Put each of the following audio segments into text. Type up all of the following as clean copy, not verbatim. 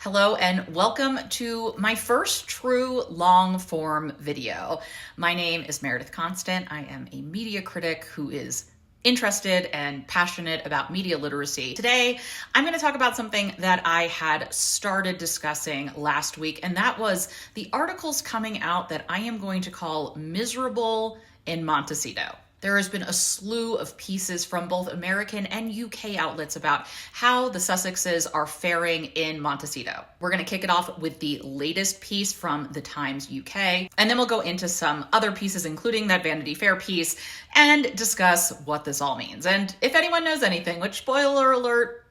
Hello and welcome to my first true long form video. My name is Meredith Constant. I am a media critic who is interested and passionate about media literacy. Today, I'm going to talk about something that I had started discussing last week, and that was the articles coming out that I am going to call miserable in Montecito. There has been a slew of pieces from both American and UK outlets about how the Sussexes are faring in Montecito. We're going to kick it off with the latest piece from the Times UK, and then we'll go into some other pieces, including that Vanity Fair piece, and discuss what this all means. And if anyone knows anything, which, spoiler alert,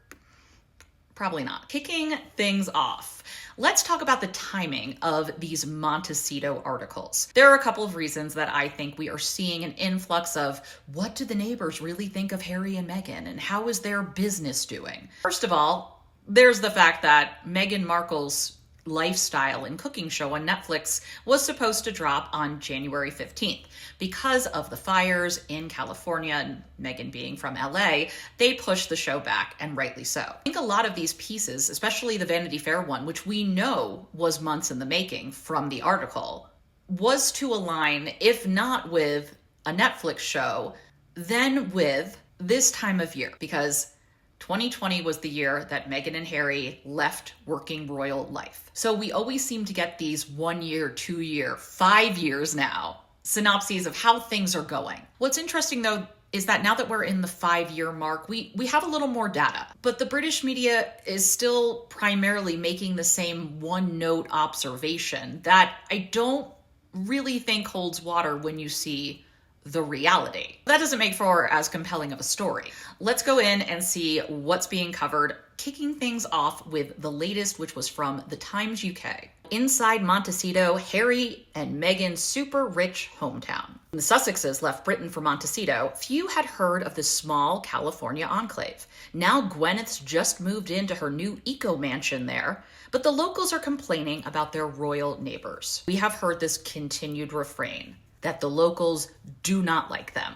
probably not. Kicking things off, let's talk about the timing of these Montecito articles. There are a couple of reasons that I think we are seeing an influx of what do the neighbors really think of Harry and Meghan and how is their business doing? First of all, there's the fact that Meghan Markle's lifestyle and cooking show on Netflix was supposed to drop on January 15th. Because of the fires in California and Meghan being from LA, they pushed the show back, and rightly so. I think a lot of these pieces, especially the Vanity Fair one, which we know was months in the making from the article, was to align, if not with a Netflix show, then with this time of year, because 2020 was the year that Meghan and Harry left working royal life. So we always seem to get these 1 year, 2 year, 5 years now synopses of how things are going. What's interesting though is that now that we're in the 5-year mark, we have a little more data, but the British media is still primarily making the same one-note observation that I don't really think holds water when you see the reality. That doesn't make for as compelling of a story. Let's go in and see what's being covered, kicking things off with the latest, which was from the Times UK. Inside Montecito, Harry and Meghan's super rich hometown. When the Sussexes left Britain for Montecito, few had heard of this small California enclave. Now Gwyneth's just moved into her new eco mansion there, but the locals are complaining about their royal neighbors. We have heard this continued refrain that the locals do not like them,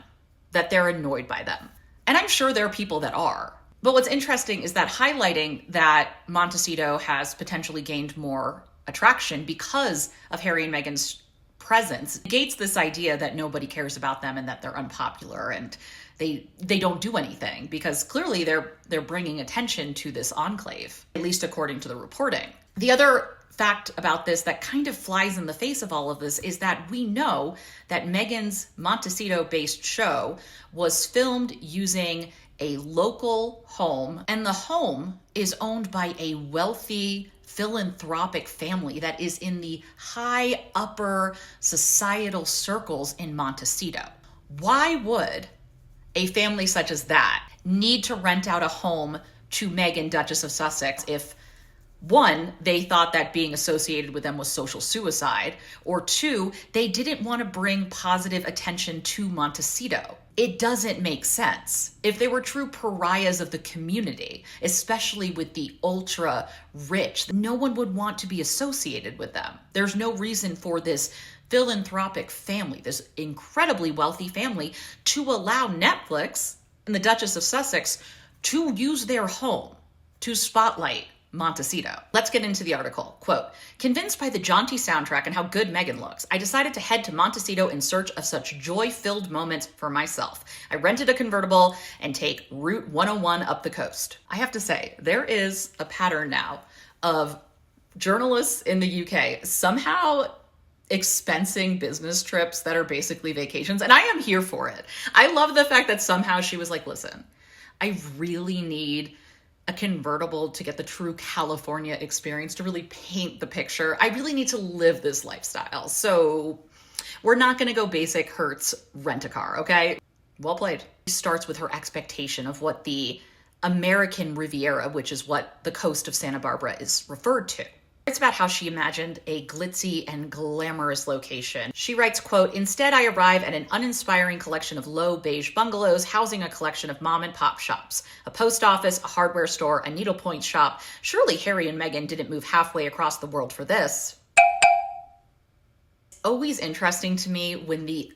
that they're annoyed by them. And I'm sure there are people that are. But what's interesting is that highlighting that Montecito has potentially gained more attraction because of Harry and Meghan's presence negates this idea that nobody cares about them and that they're unpopular and they don't do anything, because clearly they're bringing attention to this enclave, at least according to the reporting. The other fact about this that kind of flies in the face of all of this is that we know that Meghan's Montecito-based show was filmed using a local home, and the home is owned by a wealthy philanthropic family that is in the high upper societal circles in Montecito. Why would a family such as that need to rent out a home to Meghan, Duchess of Sussex, if one, they thought that being associated with them was social suicide, or two, they didn't want to bring positive attention to Montecito? It doesn't make sense. If they were true pariahs of the community, especially with the ultra rich, no one would want to be associated with them. There's no reason for this philanthropic family, this incredibly wealthy family, to allow Netflix and the Duchess of Sussex to use their home to spotlight Montecito. Let's get into the article. Quote, "Convinced by the jaunty soundtrack and how good Meghan looks, I decided to head to Montecito in search of such joy-filled moments for myself. I rented a convertible and take Route 101 up the coast." I have to say, there is a pattern now of journalists in the UK somehow expensing business trips that are basically vacations, and I am here for it. I love the fact that somehow she was like, listen, I really need a convertible to get the true California experience, to really paint the picture. I really need to live this lifestyle. So we're not going to go basic Hertz rent a car, okay? Well played. It starts with her expectation of what the American Riviera, which is what the coast of Santa Barbara is referred to. It's about how she imagined a glitzy and glamorous location. She writes, quote, "Instead, I arrive at an uninspiring collection of low beige bungalows housing a collection of mom and pop shops, a post office, a hardware store, a needlepoint shop. Surely Harry and Meghan didn't move halfway across the world for this." It's always interesting to me when the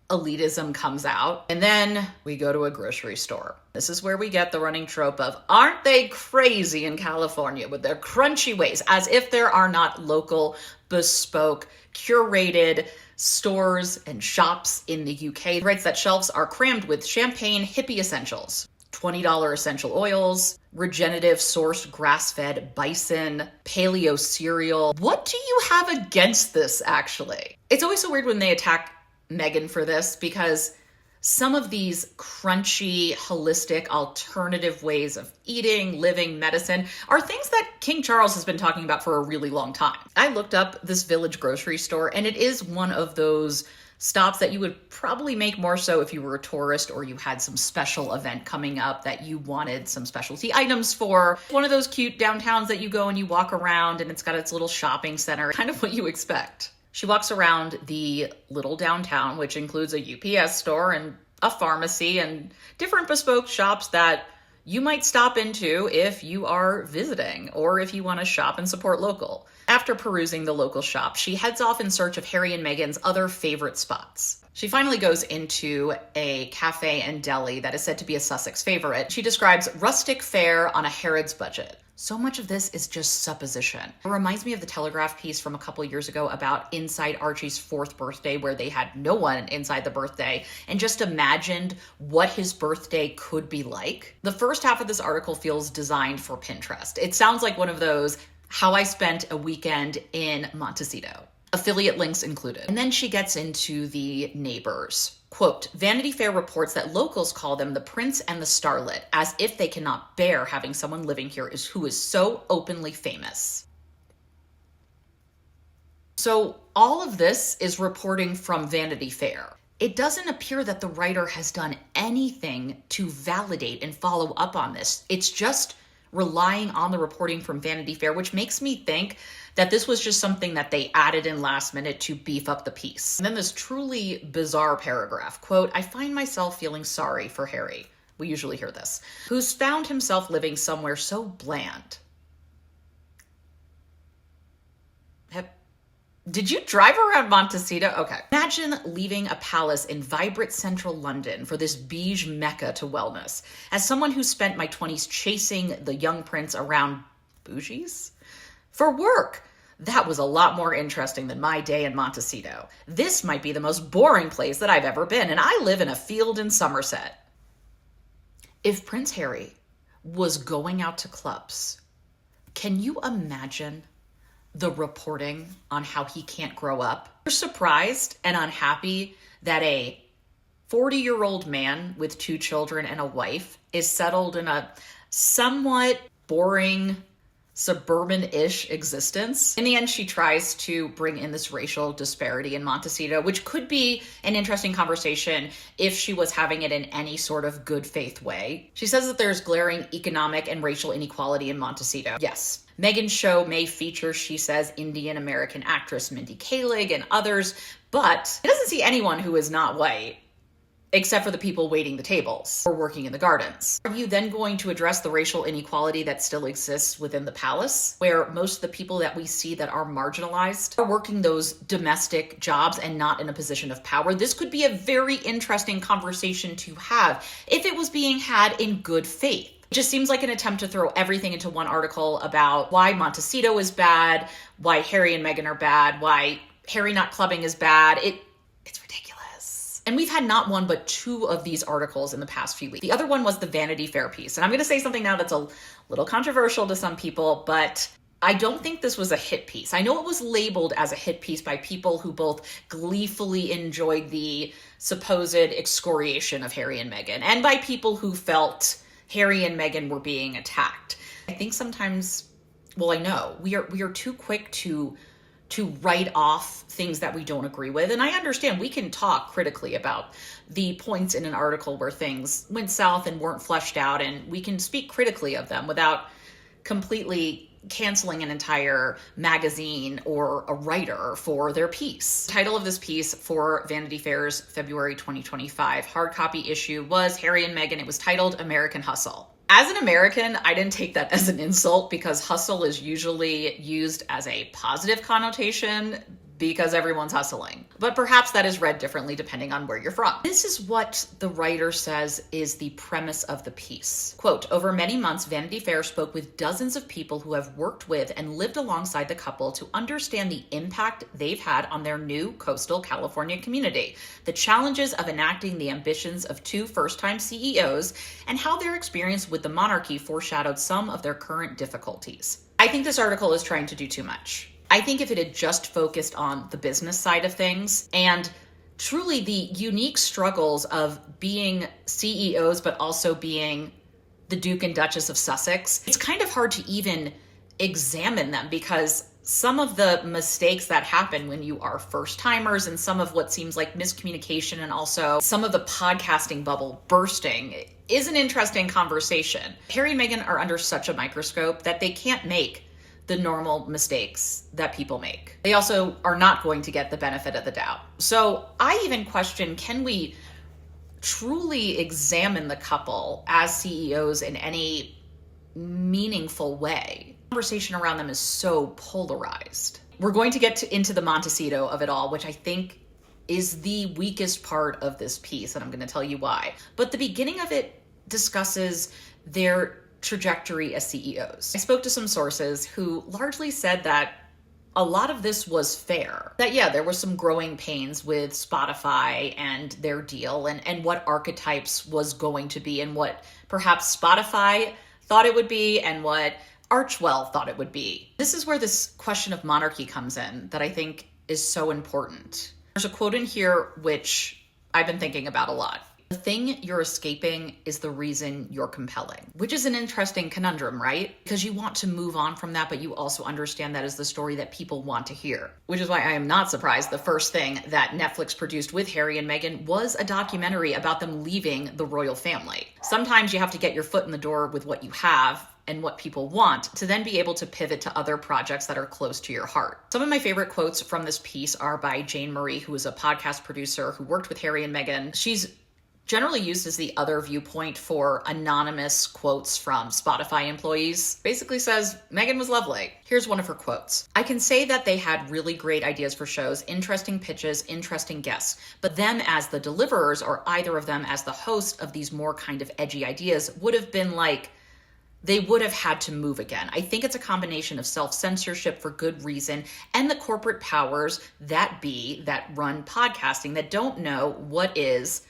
elitism comes out. And then we go to a grocery store. This is where we get the running trope of, aren't they crazy in California with their crunchy ways, as if there are not local, bespoke, curated stores and shops in the UK. It writes that shelves are crammed with champagne hippie essentials, $20 essential oils, regenerative sourced grass-fed bison, paleo cereal. What do you have against this, actually? It's always so weird when they attack Meghan for this, because some of these crunchy, holistic, alternative ways of eating, living, medicine are things that King Charles has been talking about for a really long time. I looked up this Village grocery store, and it is one of those stops that you would probably make more so if you were a tourist or you had some special event coming up that you wanted some specialty items for. One of those cute downtowns that you go and you walk around and it's got its little shopping center, kind of what you expect. She walks around the little downtown, which includes a UPS store and a pharmacy and different bespoke shops that you might stop into if you are visiting or if you want to shop and support local. After perusing the local shop, she heads off in search of Harry and Meghan's other favorite spots. She finally goes into a cafe and deli that is said to be a Sussex favorite. She describes rustic fare on a Harrods budget. So much of this is just supposition. It reminds me of the Telegraph piece from a couple years ago about inside Archie's 4th birthday, where they had no one inside the birthday and just imagined what his birthday could be like. The first half of this article feels designed for Pinterest. It sounds like one of those, how I spent a weekend in Montecito. Affiliate links included. And then she gets into the neighbors. Quote, Vanity Fair reports that locals call them the prince and the starlet, as if they cannot bear having someone living here who is so openly famous. So all of this is reporting from Vanity Fair. It doesn't appear that the writer has done anything to validate and follow up on this. It's just relying on the reporting from Vanity Fair, which makes me think that this was just something that they added in last minute to beef up the piece. And then this truly bizarre paragraph, quote, I find myself feeling sorry for Harry, we usually hear this, who's found himself living somewhere so bland. Did you drive around Montecito? Okay. Imagine leaving a palace in vibrant central London for this beige mecca to wellness. As someone who spent my 20s chasing the young prince around bougies for work, that was a lot more interesting than my day in Montecito. This might be the most boring place that I've ever been, and I live in a field in Somerset. If Prince Harry was going out to clubs, can you imagine the reporting on how he can't grow up? You're surprised and unhappy that a 40-year-old man with 2 children and a wife is settled in a somewhat boring, suburban-ish existence. In the end, she tries to bring in this racial disparity in Montecito, which could be an interesting conversation if she was having it in any sort of good faith way. She says that there's glaring economic and racial inequality in Montecito. Yes. Meghan's show may feature, she says, Indian-American actress Mindy Kaling and others, but it doesn't see anyone who is not white, except for the people waiting the tables or working in the gardens. Are you then going to address the racial inequality that still exists within the palace, where most of the people that we see that are marginalized are working those domestic jobs and not in a position of power? This could be a very interesting conversation to have if it was being had in good faith. It just seems like an attempt to throw everything into one article about why Montecito is bad, why Harry and Meghan are bad, why Harry not clubbing is bad. It's ridiculous. And we've had not one, but 2 of these articles in the past few weeks. The other one was the Vanity Fair piece. And I'm going to say something now that's a little controversial to some people, but I don't think this was a hit piece. I know it was labeled as a hit piece by people who both gleefully enjoyed the supposed excoriation of Harry and Meghan, and by people who felt Harry and Meghan were being attacked. I think sometimes, well, I know we are too quick to write off things that we don't agree with. And I understand we can talk critically about the points in an article where things went south and weren't fleshed out, and we can speak critically of them without completely canceling an entire magazine or a writer for their piece. The title of this piece for Vanity Fair's February 2025 hard copy issue was Harry and Meghan. It was titled American Hustle. As an American, I didn't take that as an insult, because hustle is usually used as a positive connotation because everyone's hustling. But perhaps that is read differently depending on where you're from. This is what the writer says is the premise of the piece. Quote, over many months, Vanity Fair spoke with dozens of people who have worked with and lived alongside the couple to understand the impact they've had on their new coastal California community, the challenges of enacting the ambitions of two first-time CEOs, and how their experience with the monarchy foreshadowed some of their current difficulties. I think this article is trying to do too much. I think if it had just focused on the business side of things and truly the unique struggles of being CEOs, but also being the Duke and Duchess of Sussex, it's kind of hard to even examine them because some of the mistakes that happen when you are first timers and some of what seems like miscommunication and also some of the podcasting bubble bursting is an interesting conversation. Harry and Meghan are under such a microscope that they can't make the normal mistakes that people make. They also are not going to get the benefit of the doubt. So I even question, can we truly examine the couple as CEOs in any meaningful way? The conversation around them is so polarized. We're going to get into the Montecito of it all, which I think is the weakest part of this piece, and I'm going to tell you why. But the beginning of it discusses their trajectory as CEOs. I spoke to some sources who largely said that a lot of this was fair. That, yeah, there were some growing pains with Spotify and their deal and what archetypes was going to be and what perhaps Spotify thought it would be and what Archewell thought it would be. This is where this question of monarchy comes in that I think is so important. There's a quote in here which I've been thinking about a lot. The thing you're escaping is the reason you're compelling, which is an interesting conundrum, right? Because you want to move on from that, but you also understand that is the story that people want to hear, which is why I am not surprised the first thing that Netflix produced with Harry and Meghan was a documentary about them leaving the royal family. Sometimes you have to get your foot in the door with what you have and what people want to then be able to pivot to other projects that are close to your heart. Some of my favorite quotes from this piece are by Jane Marie, who is a podcast producer who worked with Harry and Meghan. She's generally used as the other viewpoint for anonymous quotes from Spotify employees. Basically says, Meghan was lovely. Here's one of her quotes. I can say that they had really great ideas for shows, interesting pitches, interesting guests, but them as the deliverers or either of them as the host of these more kind of edgy ideas would have been like, they would have had to move again. I think it's a combination of self-censorship for good reason and the corporate powers that run podcasting that don't know what is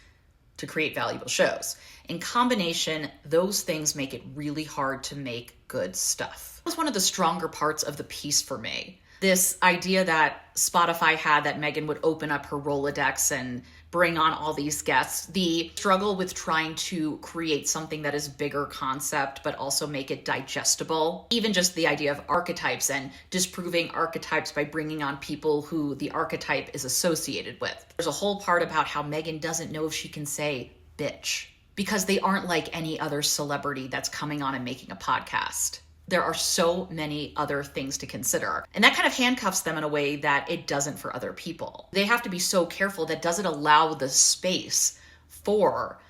to create valuable shows. In combination, those things make it really hard to make good stuff. That was one of the stronger parts of the piece for me. This idea that Spotify had that Meghan would open up her Rolodex and bring on all these guests. The struggle with trying to create something that is bigger concept, but also make it digestible. Even just the idea of archetypes and disproving archetypes by bringing on people who the archetype is associated with. There's a whole part about how Meghan doesn't know if she can say bitch because they aren't like any other celebrity that's coming on and making a podcast. There are so many other things to consider. And that kind of handcuffs them in a way that it doesn't for other people. They have to be so careful that does it allow the space for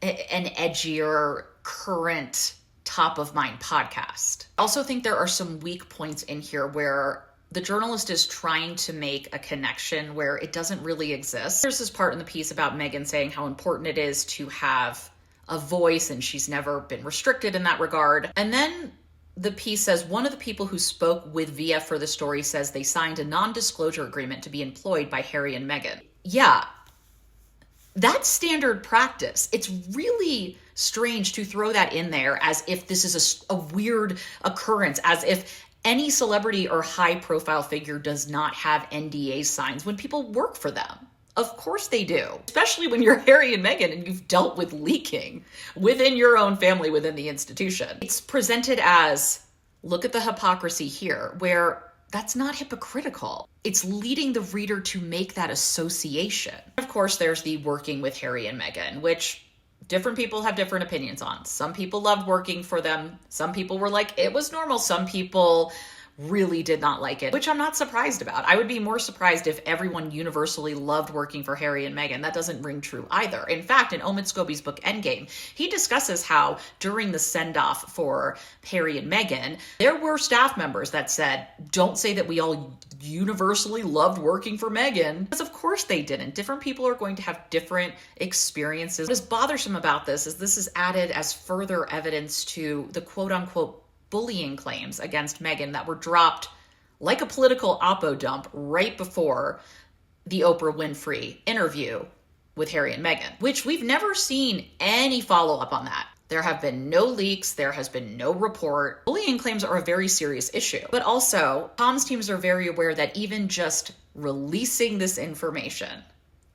an edgier, current, top of mind podcast. I also think there are some weak points in here where the journalist is trying to make a connection where it doesn't really exist. There's this part in the piece about Meghan saying how important it is to have a voice and she's never been restricted in that regard. And then the piece says one of the people who spoke with VF for the story says they signed a non-disclosure agreement to be employed by Harry and Meghan. Yeah, that's standard practice. It's really strange to throw that in there as if this is a weird occurrence, as if any celebrity or high-profile figure does not have NDA signs when people work for them. Of course they do, especially when you're Harry and Meghan and you've dealt with leaking within your own family, within the institution. It's presented as, look at the hypocrisy here, where that's not hypocritical. It's leading the reader to make that association. Of course, there's the working with Harry and Meghan, which different people have different opinions on. Some people loved working for them. Some people were like, it was normal. Some people really did not like it, which I'm not surprised about. I would be more surprised if everyone universally loved working for Harry and Meghan. That doesn't ring true either. In fact, in Omid Scobie's book Endgame, he discusses how during the send-off for Harry and Meghan, there were staff members that said, don't say that we all universally loved working for Meghan. Because of course they didn't. Different people are going to have different experiences. What is bothersome about this is added as further evidence to the quote unquote bullying claims against Meghan that were dropped like a political oppo dump right before the Oprah Winfrey interview with Harry and Meghan, which we've never seen any follow-up on that. There have been no leaks. There has been no report. Bullying claims are a very serious issue. But also, comms teams are very aware that even just releasing this information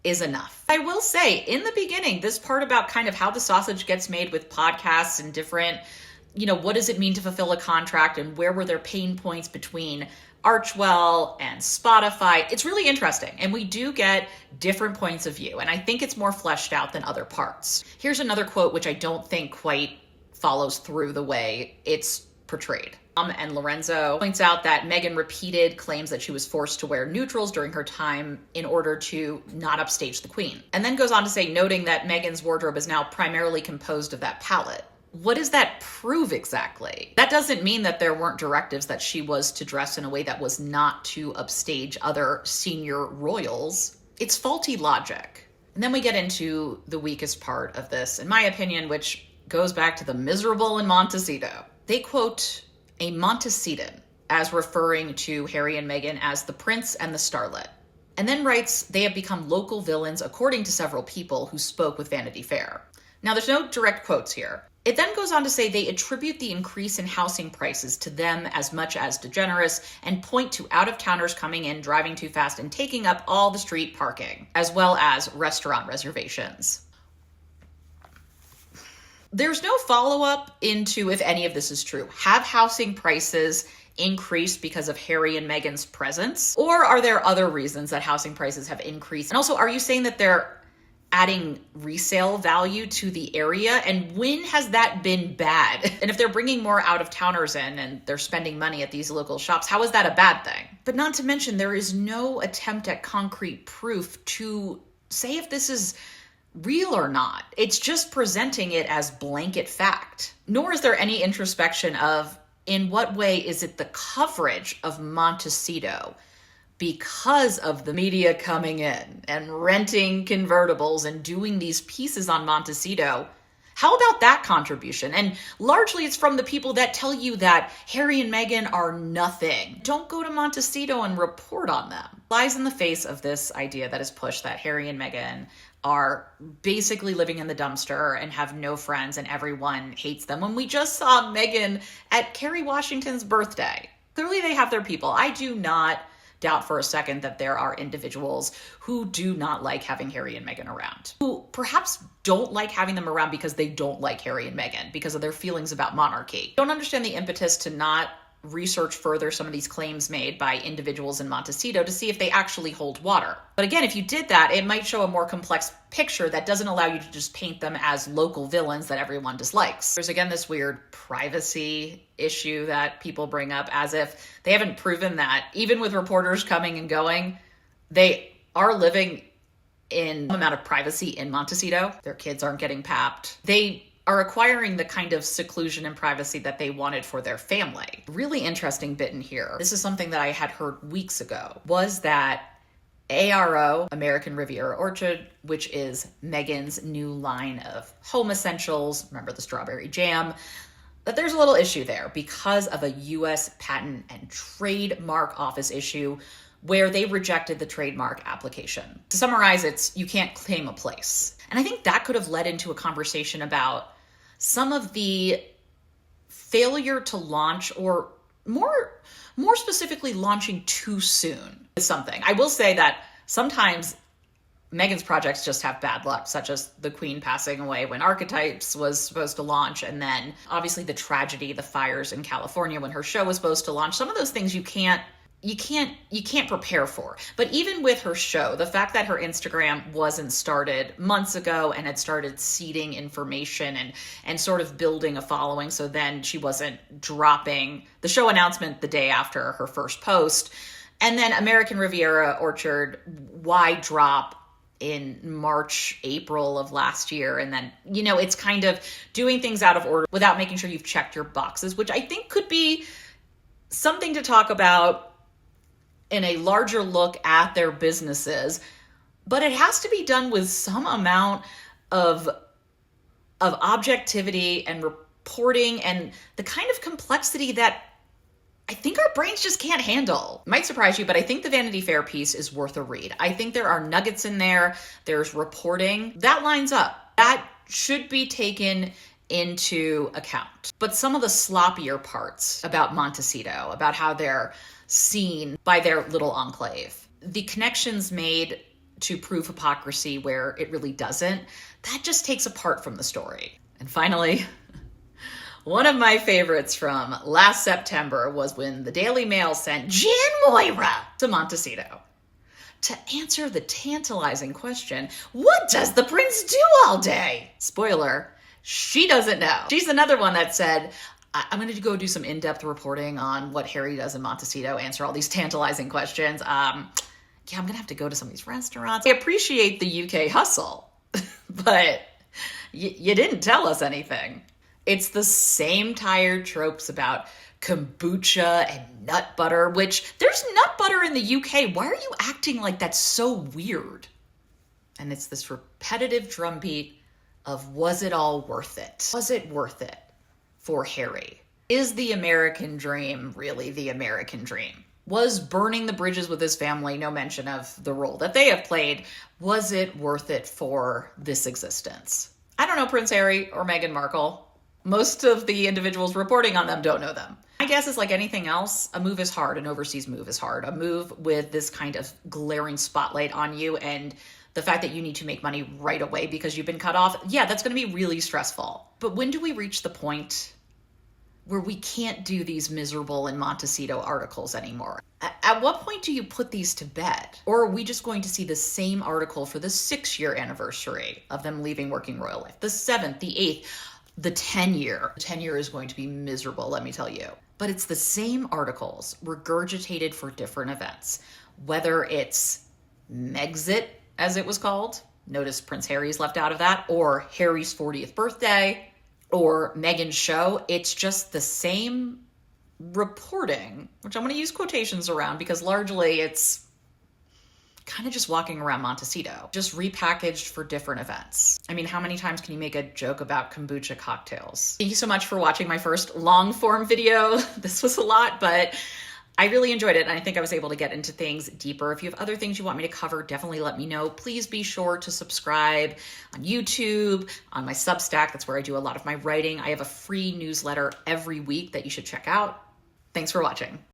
is enough. I will say, in the beginning, this part about kind of how the sausage gets made with podcasts and different, what does it mean to fulfill a contract and where were there pain points between Archwell and Spotify. It's really interesting. And we do get different points of view. And I think it's more fleshed out than other parts. Here's another quote, which I don't think quite follows through the way it's portrayed. And Lorenzo points out that Meghan repeated claims that she was forced to wear neutrals during her time in order to not upstage the Queen. And then goes on to say, noting that Meghan's wardrobe is now primarily composed of that palette. What does that prove exactly? That doesn't mean that there weren't directives that she was to dress in a way that was not to upstage other senior royals. It's faulty logic. And then we get into the weakest part of this, in my opinion, which goes back to the miserable in Montecito. They quote a Montecitan as referring to Harry and Meghan as the prince and the starlet. And then writes, they have become local villains according to several people who spoke with Vanity Fair. Now, there's no direct quotes here. It then goes on to say they attribute the increase in housing prices to them as much as DeGeneres and point to out-of-towners coming in, driving too fast, and taking up all the street parking, as well as restaurant reservations. There's no follow-up into if any of this is true. Have housing prices increased because of Harry and Meghan's presence? Or are there other reasons that housing prices have increased? And also, are you saying that they're adding resale value to the area? And when has that been bad? And if they're bringing more out-of-towners in and they're spending money at these local shops, how is that a bad thing? But not to mention, there is no attempt at concrete proof to say if this is real or not. It's just presenting it as blanket fact. Nor is there any introspection of in what way is it the coverage of Montecito because of the media coming in and renting convertibles and doing these pieces on Montecito. How about that contribution? And largely it's from the people that tell you that Harry and Meghan are nothing. Don't go to Montecito and report on them. Lies in the face of this idea that is pushed that Harry and Meghan are basically living in the dumpster and have no friends and everyone hates them. When we just saw Meghan at Kerry Washington's birthday. Clearly they have their people. I do not doubt for a second that there are individuals who do not like having Harry and Meghan around, who perhaps don't like having them around because they don't like Harry and Meghan because of their feelings about monarchy. Don't understand the impetus to not research further some of these claims made by individuals in Montecito to see if they actually hold water. But again, if you did that, it might show a more complex picture that doesn't allow you to just paint them as local villains that everyone dislikes. There's again this weird privacy issue that people bring up as if they haven't proven that even with reporters coming and going, they are living in some amount of privacy in Montecito. Their kids aren't getting papped. They are acquiring the kind of seclusion and privacy that they wanted for their family. Really interesting bit in here. This is something that I had heard weeks ago, was that ARO, American Riviera Orchard, which is Meghan's new line of home essentials, remember the strawberry jam, that there's a little issue there because of a U.S. Patent and Trademark Office issue where they rejected the trademark application. To summarize, it's you can't claim a place. And I think that could have led into a conversation about some of the failure to launch, or more specifically launching too soon with something. I will say that sometimes Meghan's projects just have bad luck, such as the Queen passing away when Archetypes was supposed to launch, and then obviously the tragedy, the fires in California when her show was supposed to launch. Some of those things you can't prepare for. But even with her show, the fact that her Instagram wasn't started months ago and had started seeding information and sort of building a following, so then she wasn't dropping the show announcement the day after her first post. And then American Riviera Orchard, why drop in March, April of last year? And then, it's kind of doing things out of order without making sure you've checked your boxes, which I think could be something to talk about in a larger look at their businesses, but it has to be done with some amount of objectivity and reporting and the kind of complexity that I think our brains just can't handle. It might surprise you, but I think the Vanity Fair piece is worth a read. I think there are nuggets in there. There's reporting. That lines up. That should be taken into account. But some of the sloppier parts about Montecito, about how they're seen by their little enclave, the connections made to prove hypocrisy where it really doesn't, that just takes a part from the story. And finally, one of my favorites from last September was when the Daily Mail sent Jan Moira to Montecito to answer the tantalizing question, what does the prince do all day? Spoiler, she doesn't know. She's another one that said, I'm going to go do some in-depth reporting on what Harry does in Montecito, answer all these tantalizing questions. I'm going to have to go to some of these restaurants. I appreciate the UK hustle, but you didn't tell us anything. It's the same tired tropes about kombucha and nut butter, which there's nut butter in the UK. Why are you acting like that's so weird? And it's this repetitive drumbeat of, was it all worth it? Was it worth it for Harry? Is the American dream really the American dream? Was burning the bridges with his family, no mention of the role that they have played, was it worth it for this existence? I don't know Prince Harry or Meghan Markle. Most of the individuals reporting on them don't know them. I guess it's like anything else. A move is hard. An overseas move is hard. A move with this kind of glaring spotlight on you and the fact that you need to make money right away because you've been cut off. Yeah, that's going to be really stressful. But when do we reach the point where we can't do these miserable in Montecito articles anymore? At what point do you put these to bed? Or are we just going to see the same article for the 6-year anniversary of them leaving working royal life? The 7th, the 8th, the 10-year. The 10-year is going to be miserable, let me tell you. But it's the same articles regurgitated for different events. Whether it's Megxit, as it was called, notice Prince Harry's left out of that, or Harry's 40th birthday, or Meghan's show, it's just the same reporting, which I'm going to use quotations around because largely it's kind of just walking around Montecito, just repackaged for different events. I mean, how many times can you make a joke about kombucha cocktails? Thank you so much for watching my first long form video. This was a lot, but I really enjoyed it, and I think I was able to get into things deeper. If you have other things you want me to cover, definitely let me know. Please be sure to subscribe on YouTube, on my Substack. That's where I do a lot of my writing. I have a free newsletter every week that you should check out. Thanks for watching.